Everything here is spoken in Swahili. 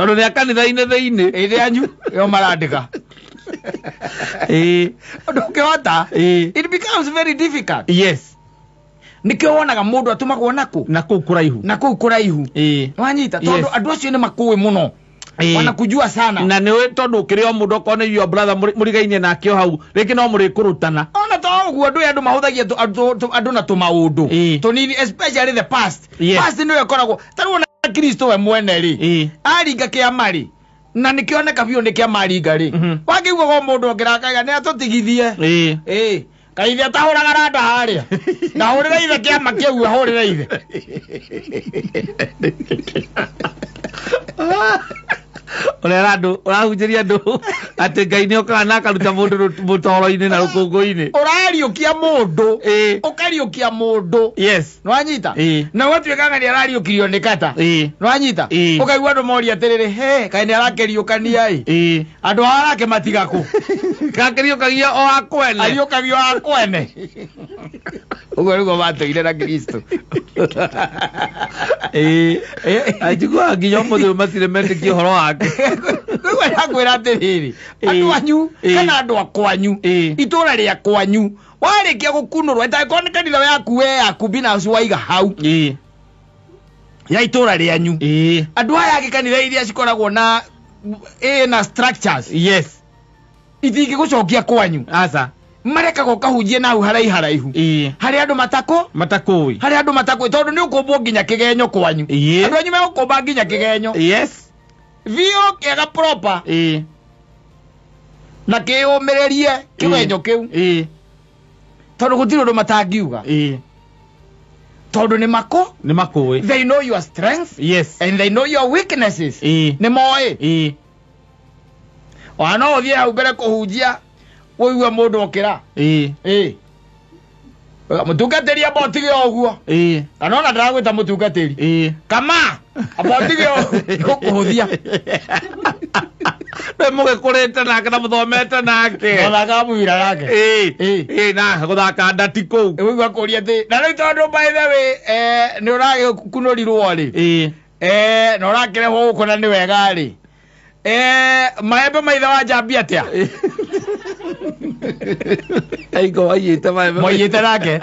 tondu ni akanitha-ini thiini ire anyu yo marandika ndukihota it becomes very difficult. Yes, nikio wonaga mundu atumagwo na kuu kuraihu wanyita tondu andu acio ni makuwi muno wanakujua sana na ni tondu ukirio mundu okone your brother murigaine nake hau riki no muri kurutana ona to uguo andu mahuthagia andu na tumaundu tunini especially the past. Past ndio ikoragwo taru na Kristo we mwene ri aringa kiama ri na nikioneka biu ni kiama ringa ri wakigwo go mundu ngirakaga ni atutigithie kaithe atahuraga randa haria ndahurira ithe kiama kiu ahurira ithe Olera andu urahunjiria andu ati Ngai ni okaga na akaruta mundu mutoro-ini na rukungu-ini urariukia mundu ukariukia mundu yes nwanyita na watuikaga ni arariukirio ni kata nwanyita ukaigua andu moria atiriri kai ni arakeriukania andu arake matigaku kakeriukagia o akwene ariukagio akwene ugo rugo batuire na Kristo ajigwa nginya muthu masire mendiki horo wake Kwa yakwira atiriri andu anyu kana andu akwanyu itura ria kwanyu warikia gukunurwa itaikone kanitha yaku we yaku bina waiga hau ya itura rianyu andu aya agikanitha iria cikoragwo na na structures yes itingi gucokia kwanyu asa mareka gukahunjie nau haraihu hari andu matakui hari andu matakui tondu ni ukumbo nginya kigenyo kwanyu andu anyu megukumba nginya kigenyo yes vio kega proper na kiumirerie kiwenyo kiu tondu gutiro ndo matangiuga tondu ni makui they know your strengths yes and they know your weaknesses ni moe wana othie hau mbere kuhunjia woigua mundu okira mutungatiri abotige oguo kana ona ndaragwita mutungatiri kama abotige kuhuthia we mugikurite nake na muthomete nake onaga mwira nake na guthaka ndati kuu woigua kuria thi na riu tondu by the way ni urage kunorirwo ri na urakireho guku na ni wega ri maembe maitha wa njambia atia aigo wayite maembe moyite nake